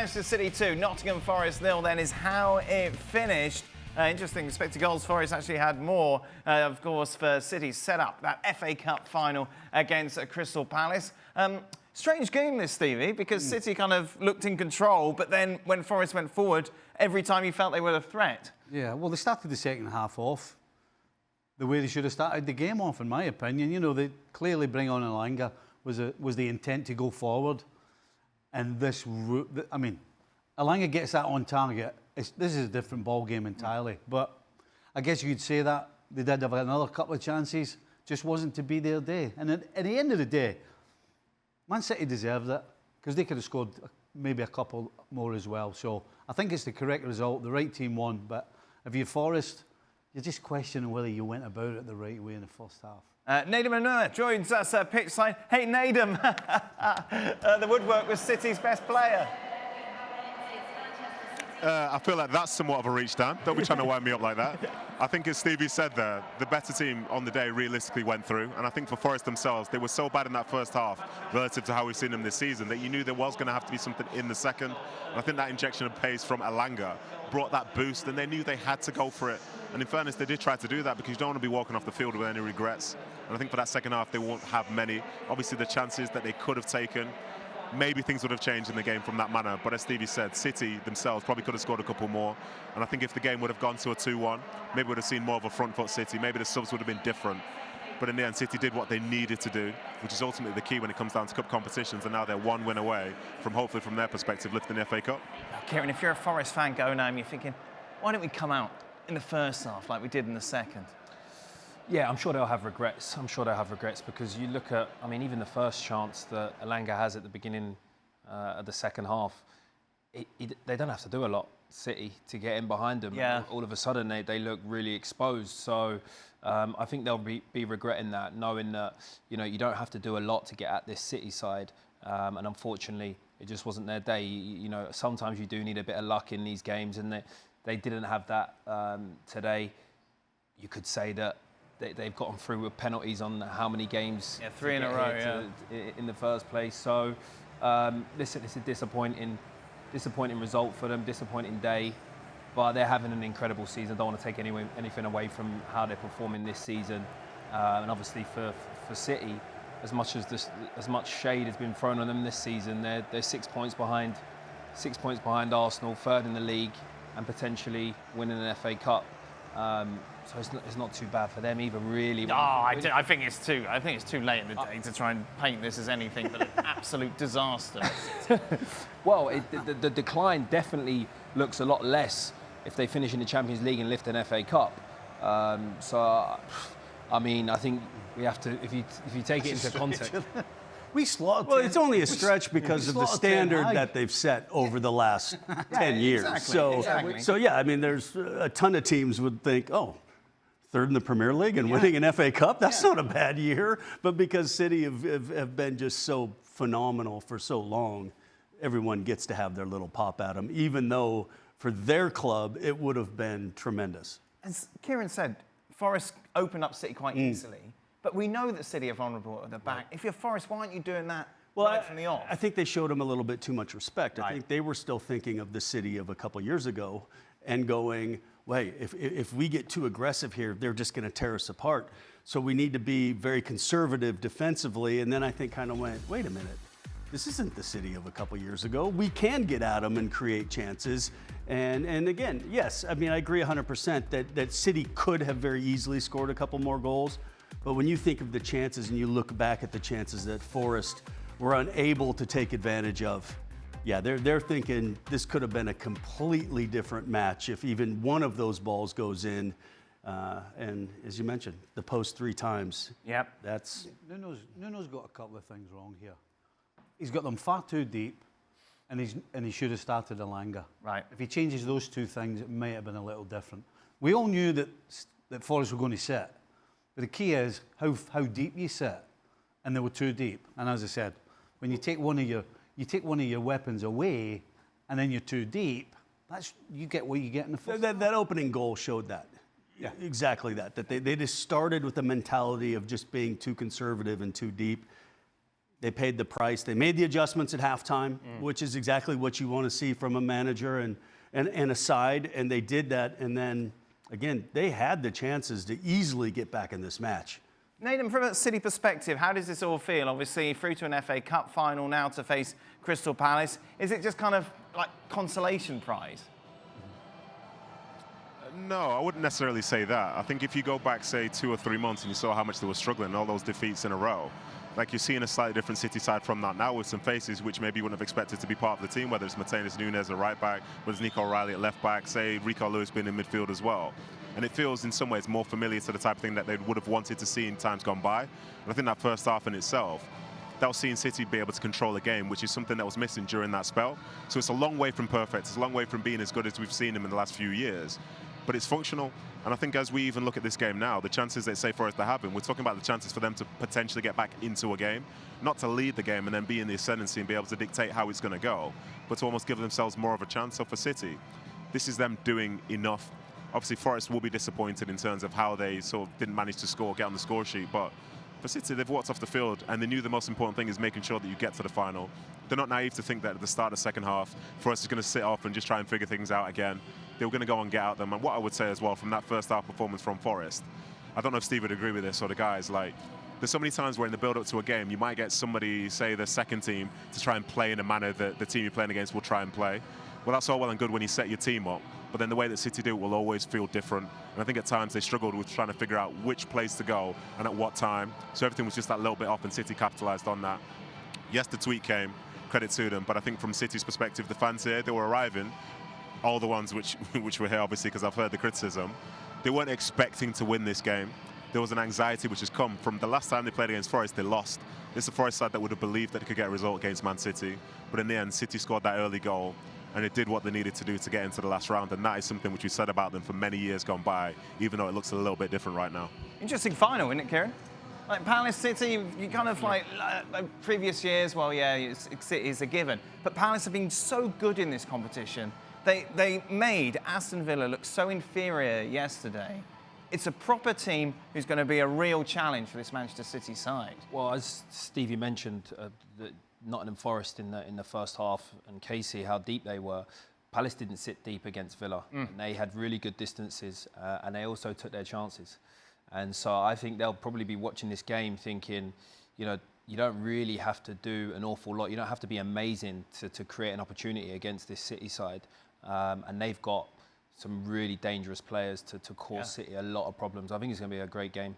Manchester City 2, Nottingham Forest 0 then is how it finished. Interesting, expected goals. Forest actually had more, of course, for City's set up that FA Cup final against Crystal Palace. Strange game this, Stevie, because City kind of looked in control, but then when Forest went forward, every time you felt they were a threat. Yeah, well, they started the second half off the way they should have started the game off, in my opinion. You know, they clearly bring on Elanga was the intent to go forward. And this, I mean, Elanga gets that on target. This is a different ball game entirely. But I guess you could say that they did have another couple of chances. Just wasn't to be their day. And at the end of the day, Man City deserved it because they could have scored maybe a couple more as well. So I think it's the correct result. The right team won. But if you're Forest, you're just questioning whether you went about it the right way in the first half. Nedum joins us pitch side. Hey, Nedum, the woodwork was City's best player. I feel like that's somewhat of a reach, Dan. Don't be trying to wind me up like that. I think, as Stevie said there, the better team on the day realistically went through. And I think for Forest themselves, they were so bad in that first half relative to how we've seen them this season that you knew there was going to have to be something in the second. And I think that injection of pace from Elanga brought that boost, and they knew they had to go for it. And in fairness, they did try to do that because you don't want to be walking off the field with any regrets. And I think for that second half, they won't have many. Obviously, the chances that they could have taken, maybe things would have changed in the game from that manner. But as Stevie said, City themselves probably could have scored a couple more. And I think if the game would have gone to a 2-1, maybe we would have seen more of a front foot City. Maybe the subs would have been different. But in the end, City did what they needed to do, which is ultimately the key when it comes down to cup competitions. And now they're one win away from, hopefully from their perspective, lifting the FA Cup. Kieran, if you're a Forest fan going home, you're thinking, why don't we come out in the first half like we did in the second? Yeah, I'm sure they'll have regrets. I'm sure they'll have regrets because you look at, I mean, even the first chance that Elanga has at the beginning of the second half, they don't have to do a lot, City, to get in behind them. Yeah. All of a sudden, they look really exposed. So I think they'll be regretting that, knowing that, you know, you don't have to do a lot to get at this City side. And unfortunately, it just wasn't their day. You know, sometimes you do need a bit of luck in these games, and they didn't have that today. You could say that they've gotten through with penalties on how many games. Yeah, 3 in a row, in the first place. So, listen, it's a disappointing result for them, disappointing day. But they're having an incredible season. I don't want to take anything away from how they're performing this season. And obviously for City, as much shade has been thrown on them this season, they're 6 points behind Arsenal, third in the league, and potentially winning an FA Cup. So it's not too bad for them either, really. No, I think it's too late in the day to try and paint this as anything but an absolute disaster. Well, the decline definitely looks a lot less if they finish in the Champions League and lift an FA Cup. So, I mean, I think we have to, if you take it into context. We slaughtered. Well, it's only a stretch because of the standard that they've set over the last 10 years. Exactly. So yeah, I mean, there's a ton of teams would think, oh, third in the Premier League and winning an FA Cup, that's not a bad year. But because City have been just so phenomenal for so long, everyone gets to have their little pop at them, even though for their club, it would have been tremendous. As Kieran said, Forest opened up City quite easily. But we know that City are vulnerable at the back. If you're Forest, why aren't you doing that right from the off? I think they showed them a little bit too much respect. I think they were still thinking of the City of a couple years ago and going, wait, if we get too aggressive here, they're just going to tear us apart. So we need to be very conservative defensively. And then I think kind of went, wait a minute, this isn't the City of a couple years ago. We can get at them and create chances. And again, yes, I mean, I agree 100% that City could have very easily scored a couple more goals. But when you think of the chances and you look back at the chances that Forest were unable to take advantage of, yeah, they're thinking this could have been a completely different match if even one of those balls goes in. And as you mentioned, the post 3 times. Yep. That's Nuno's got a couple of things wrong here. He's got them far too deep, and he should have started Elanga. Right. If he changes those 2 things, it may have been a little different. We all knew that Forest were going to set. But the key is how deep you set, and they were too deep. And as I said, when you take one of your weapons away, and then you're too deep, you get what you get in the first. That opening goal showed that. Yeah. Exactly that. That they just started with the mentality of just being too conservative and too deep. They paid the price. They made the adjustments at halftime, which is exactly what you want to see from a manager and a side, and they did that. And then, again, they had the chances to easily get back in this match. Nedum, from a City perspective, how does this all feel? Obviously, through to an FA Cup final now to face Crystal Palace. Is it just kind of like consolation prize? No, I wouldn't necessarily say that. I think if you go back, say, 2 or 3 months and you saw how much they were struggling, all those defeats in a row, like you're seeing a slightly different City side from that now with some faces which maybe you wouldn't have expected to be part of the team, whether it's Mateus Nunes at right back, whether it's Nicol Riley at left back, say Rico Lewis being in midfield as well. And it feels in some ways more familiar to the type of thing that they would have wanted to see in times gone by. And I think that first half in itself, that was seeing City be able to control the game, which is something that was missing during that spell. So it's a long way from perfect. It's a long way from being as good as we've seen them in the last few years. But it's functional. And I think as we even look at this game now, the chances that, say, Forest are having, we're talking about the chances for them to potentially get back into a game, not to lead the game and then be in the ascendancy and be able to dictate how it's going to go, but to almost give themselves more of a chance. So for City, this is them doing enough. Obviously, Forest will be disappointed in terms of how they sort of didn't manage to score, get on the score sheet. But for City, they've walked off the field and they knew the most important thing is making sure that you get to the final. They're not naive to think that at the start of the second half, Forest is going to sit off and just try and figure things out again. They were going to go and get at them. And what I would say as well from that first half performance from Forest, I don't know if Steve would agree with this or the guys, like, there's so many times where in the build-up to a game, you might get somebody, say the second team, to try and play in a manner that the team you're playing against will try and play. Well, that's all well and good when you set your team up, but then the way that City do it will always feel different. And I think at times they struggled with trying to figure out which place to go and at what time. So everything was just that little bit off, and City capitalised on that. Yes, the tweet came, credit to them, but I think from City's perspective, the fans here, they were arriving, all the ones which were here, obviously, because I've heard the criticism, they weren't expecting to win this game. There was an anxiety which has come from the last time they played against Forest, they lost. This is a Forest side that would have believed that they could get a result against Man City, but in the end, City scored that early goal, and it did what they needed to do to get into the last round, and that is something which we said about them for many years gone by, even though it looks a little bit different right now. Interesting final, isn't it, Kieran? Like Palace City, you kind of like previous years, well, yeah, City is a given. But Palace have been so good in this competition. They made Aston Villa look so inferior yesterday. It's a proper team who's going to be a real challenge for this Manchester City side. Well, as Stevie mentioned, the Nottingham Forest in the first half, and Casey, how deep they were. Palace didn't sit deep against Villa. And they had really good distances, and they also took their chances. And so I think they'll probably be watching this game thinking, you know, you don't really have to do an awful lot. You don't have to be amazing to create an opportunity against this City side. And they've got some really dangerous players to cause City a lot of problems. I think it's going to be a great game.